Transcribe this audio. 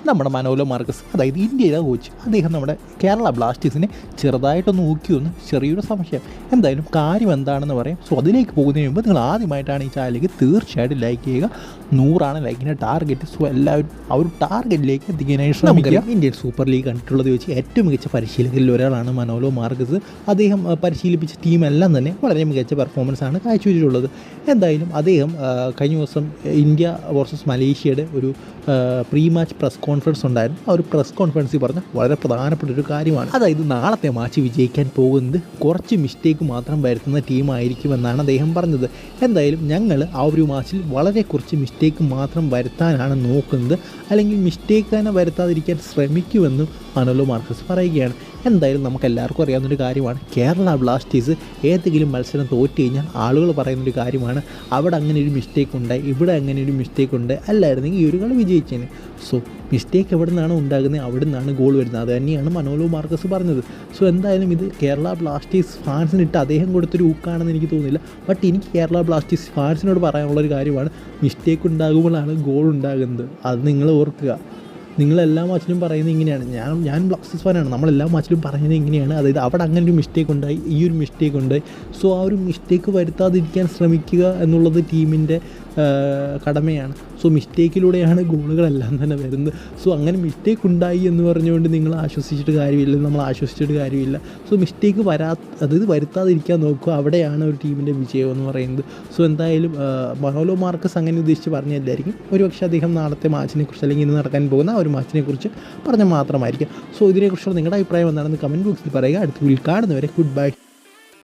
നമ്മുടെ Manolo Marcus, അതായത് ഇന്ത്യയിലെ കോച്ച്, അദ്ദേഹം നമ്മുടെ കേരള ബ്ലാസ്റ്റേഴ്സിനെ ചെറുതായിട്ടൊന്ന് ഊക്കിയൊന്ന് ചെറിയൊരു സംശയം. എന്തായാലും കാര്യം എന്താണെന്ന് പറയാം. സോ അതിലേക്ക് പോകുന്നതിന് മുമ്പ് നിങ്ങൾ ആദ്യമായിട്ടാണ് ഈ ചാനലിലേക്ക് തീർച്ചയായിട്ടും ലൈക്ക് ചെയ്യുക. 100 ലൈക്കിൻ്റെ ടാർഗറ്റ്. സോ എല്ലാവരും ആ ഒരു ടാർഗറ്റിലേക്ക് എത്തിക്കാനായി ശ്രമിക്കുക. ഇന്ത്യൻ സൂപ്പർ ലീഗ് കണ്ടിട്ടുള്ളത് വെച്ച് ഏറ്റവും മികച്ച പരിശീലകരിൽ ഒരാളാണ് മനോലോ മാർക്കസ്. അദ്ദേഹം പരിശീലിപ്പിച്ച ടീമെല്ലാം തന്നെ വളരെ മികച്ച പെർഫോമൻസാണ് കാഴ്ചവെച്ചിട്ടുള്ളത്. എന്തായാലും അദ്ദേഹം കഴിഞ്ഞ ദിവസം ഇന്ത്യ വേഴ്സസ് മലേഷ്യയുടെ ഒരു പ്രീ മാച്ച് പ്രസ് കോൺഫറൻസ് ഉണ്ടായിരുന്നു. ആ ഒരു പ്രസ് കോൺഫറൻസിൽ പറഞ്ഞ വളരെ പ്രധാനപ്പെട്ട ഒരു കാര്യമാണ്. അതായത് നാളത്തെ മാച്ച് വിജയിക്കാൻ പോകുന്നത് കുറച്ച് മിസ്റ്റേക്ക് മാത്രം വരുത്തുന്ന ടീമായിരിക്കുമെന്നാണ് അദ്ദേഹം പറഞ്ഞത്. എന്തായാലും ഞങ്ങൾ ആ ഒരു മാച്ചിൽ വളരെ കുറച്ച് മിസ്റ്റേക്ക് മാത്രം വരുത്താനാണ് നോക്കുന്നത്, അല്ലെങ്കിൽ മിസ്റ്റേക്ക് തന്നെ വരുത്താതിരിക്കാൻ ശ്രമിക്കുമെന്നും മനോലോ മാർക്കസ് പറയുകയാണ്. എന്തായാലും നമുക്ക് എല്ലാവർക്കും അറിയാവുന്നൊരു കാര്യമാണ്, കേരള ബ്ലാസ്റ്റേഴ്സ് ഏതെങ്കിലും മത്സരം തോറ്റ് കഴിഞ്ഞാൽ ആളുകൾ പറയുന്നൊരു കാര്യമാണ്, അവിടെ അങ്ങനെ ഒരു മിസ്റ്റേക്ക് ഉണ്ടായി, ഇവിടെ അങ്ങനെ ഒരു മിസ്റ്റേക്ക് ഉണ്ട്, അല്ലായിരുന്നെങ്കിൽ ഈ ഒരു കളി വിജയിച്ചേനെ. സോ മിസ്റ്റേക്ക് എവിടെ നിന്നാണ് ഉണ്ടാകുന്നത്, അവിടെ നിന്നാണ് ഗോൾ വരുന്നത്. അത് തന്നെയാണ് മനോലോ മാർക്കസ് പറഞ്ഞത്. സോ എന്തായാലും ഇത് കേരള ബ്ലാസ്റ്റേഴ്സ് ഫാൻസിനിട്ട് അദ്ദേഹം കൊടുത്തൊരു ഊക്കാണെന്ന് എനിക്ക് തോന്നുന്നില്ല. ബട്ട് എനിക്ക് കേരള ബ്ലാസ്റ്റേഴ്സ് ഫാൻസിനോട് പറയാനുള്ളൊരു കാര്യമാണ്, മിസ്റ്റേക്ക് ഉണ്ടാകുമ്പോഴാണ് ഗോൾ ഉണ്ടാകുന്നത്. അത് നിങ്ങൾ ഓർക്കുക. നിങ്ങളെല്ലാ മാച്ചിലും പറയുന്നത് ഇങ്ങനെയാണ്. ഞാൻ ബ്ലാസ്റ്റേഴ്സ് ഫാനാണ്. നമ്മളെല്ലാ മാച്ചിലും പറയുന്നത് ഇങ്ങനെയാണ്. അതായത് അവിടെ അങ്ങനെ ഒരു മിസ്റ്റേക്ക് ഉണ്ടായി, ഈ ഒരു മിസ്റ്റേക്ക് ഉണ്ടായി. സോ ആ ഒരു മിസ്റ്റേക്ക് വരുത്താതിരിക്കാൻ ശ്രമിക്കുക എന്നുള്ളത് ടീമിൻ്റെ കടമയാണ്. സോ മിസ്റ്റേക്കിലൂടെയാണ് ഗോളുകളെല്ലാം തന്നെ വരുന്നത്. സോ അങ്ങനെ മിസ്റ്റേക്ക് ഉണ്ടായി എന്ന് പറഞ്ഞുകൊണ്ട് നിങ്ങൾ ആശ്വസിച്ചിട്ട് കാര്യമില്ല, നമ്മൾ ആശ്വസിച്ചിട്ട് കാര്യമില്ല. സോ മിസ്റ്റേക്ക് അതായത് വരുത്താതിരിക്കാൻ നോക്കുക, അവിടെയാണ് ഒരു ടീമിൻ്റെ വിജയം എന്ന് പറയുന്നത്. സോ എന്തായാലും മനോലോ മാർക്കസ് അങ്ങനെ ഉദ്ദേശിച്ച് പറഞ്ഞല്ലായിരിക്കും. ഒരുപക്ഷെ അദ്ദേഹം നാളത്തെ മാച്ചിനെക്കുറിച്ച് അല്ലെങ്കിൽ ഇന്ന് നടക്കാൻ പോകുന്ന ആ ഒരു മാച്ചിനെക്കുറിച്ച് പറഞ്ഞ മാത്രമായിരിക്കും. സോ ഇതിനെക്കുറിച്ചുള്ള നിങ്ങളുടെ അഭിപ്രായം എന്താണെന്ന് കമൻറ്റ് ബോക്സിൽ പറയുക. അടുത്ത വീഡിയോയിൽ കാണുന്നവരെ ഗുഡ് ബൈ.